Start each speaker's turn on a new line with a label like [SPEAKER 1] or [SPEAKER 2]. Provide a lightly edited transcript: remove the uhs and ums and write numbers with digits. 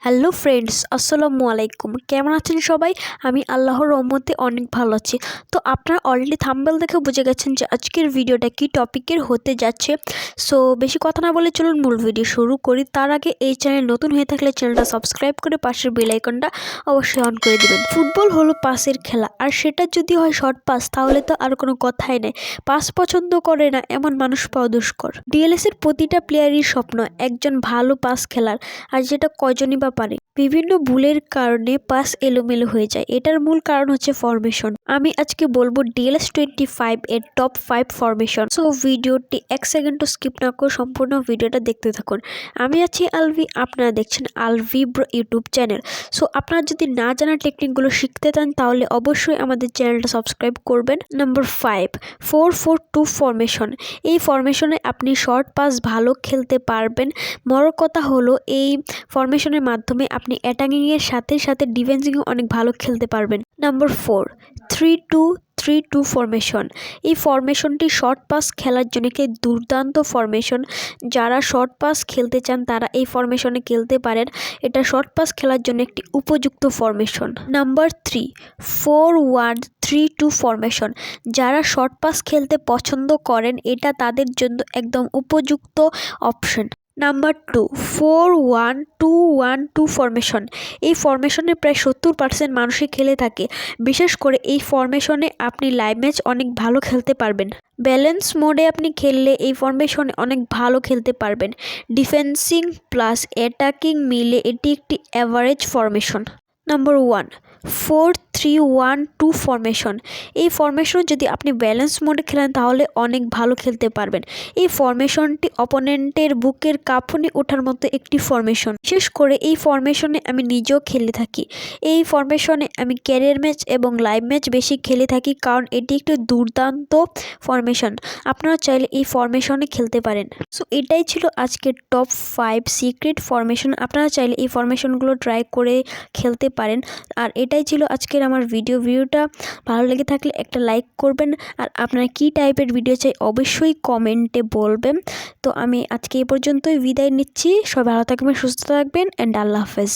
[SPEAKER 1] Hello friends, আসসালামু আলাইকুম। কেমন আছেন সবাই? আমি আল্লাহর রহমতে অনেক ভালো আছি। তো আপনারা অলরেডি থাম্বনেল দেখে বুঝে গেছেন যে আজকের ভিডিওটা কি টপিকের হতে যাচ্ছে। সো বেশি কথা না বলে চলুন মূল ভিডিও শুরু করি। তার আগে এই চ্যানেল নতুন হয়ে থাকলে চ্যানেলটা সাবস্ক্রাইব করে পাশের বেল আইকনটা অবশ্যই অন করে দেবেন। ফুটবল হলো পাসের খেলা, আর সেটা যদি হয় শর্ট পাস তাহলে তো আর কোনো কথাই নেই। পাস পছন্দ করে না এমন মানুষ পাওয়া দুষ্কর। ডিএলএস এর প্রতিটা প্লেয়ারই স্বপ্ন একজন ভালো পাস খেলার, আর যেটা কয়জনই বা পারে। বিভিন্ন ভুলের কারণে পাস এলোমেলো হয়ে যায়। এটার মূল কারণ হচ্ছে ফরমেশন। আমি আজকে বলবো ডিএলএস 25 এর টপ 5 ফরমেশন। সো ভিডিওটি 1 সেকেন্ডও স্কিপ না করে সম্পূর্ণ ভিডিওটা দেখতে থাকুন। আমি আছি আলভি, আপনারা দেখছেন Alvi bro YouTube channel. So আপনারা যদি না জানা টেকনিকগুলো শিখতে চান তাহলে অবশ্যই আমাদের চ্যানেলটা সাবস্ক্রাইব করবেন। Number 5, 4-4-2 formation. এই ফরমেশনে আপনি শর্ট পাস ভালো খেলতে পারবেন। বড় কথা হলো এই ফরমেশনের মাধ্যমে আপনি অ্যাটাকিংয়ের সাথে সাথে ডিফেন্সিংও অনেক ভালো খেলতে পারবেন। Number 4, 3-2-3-2 formation. এই ফরমেশনটি শর্ট পাস খেলার জন্য একটি দুর্দান্ত ফরমেশন। যারা শর্ট পাস খেলতে চান তারা এই ফরমেশনে খেলতে পারেন। এটা শর্ট পাস খেলার জন্য একটি উপযুক্ত ফরমেশন। Number 3, 4-1-3-2 formation. যারা শর্ট পাস খেলতে পছন্দ করেন এটা তাদের জন্য একদম উপযুক্ত অপশন। Number 2, 4-1-2-1-2 formation. এই ফরমেশনে প্রায় 70% মানুষই খেলে থাকে। বিশেষ করে এই ফরমেশনে আপনি লাইভ ম্যাচ অনেক ভালো খেলতে পারবেন। ব্যালেন্স মোডে আপনি খেললে এই ফরমেশনে অনেক ভালো খেলতে পারবেন। ডিফেন্সিং প্লাস অ্যাটাকিং মিলে এটি একটি অ্যাভারেজ ফরমেশন। Number 1, 4-3-1-2 formation. এই ফরমেশন যদি আপনি ব্যালেন্স মোডে খেলেন তাহলে অনেক ভালো খেলতে পারবেন। এই ফরমেশনটি অপোনেন্টের বুকের কাঁপুনি ওঠার মতো একটি ফরমেশন। বিশেষ করে এই ফরমেশনে আমি নিজেও খেলে থাকি। এই ফরমেশনে আমি ক্যারিয়ার ম্যাচ এবং লাইভ ম্যাচ বেশি খেলে থাকি, কারণ এটি একটি দুর্দান্ত ফরমেশন। আপনারা চাইলে এই ফরমেশনে খেলতে পারেন। সো এটাই ছিল আজকের টপ 5 সিক্রেট ফরমেশন। আপনারা চাইলে এই ফরমেশনগুলো ট্রাই করে খেলতে পারেন। আর এটাই ছিল আজকের আমার ভিডিওটা ভালো লেগে থাকলে একটা লাইক করবেন। আর আপনারা কী টাইপের ভিডিও চাই অবশ্যই কমেন্টে বলবেন। তো আমি আজকে এই পর্যন্তই বিদায় নিচ্ছি। সবাই ভালো থাকবেন, সুস্থ থাকবেন, অ্যান্ড আল্লাহ হাফেজ।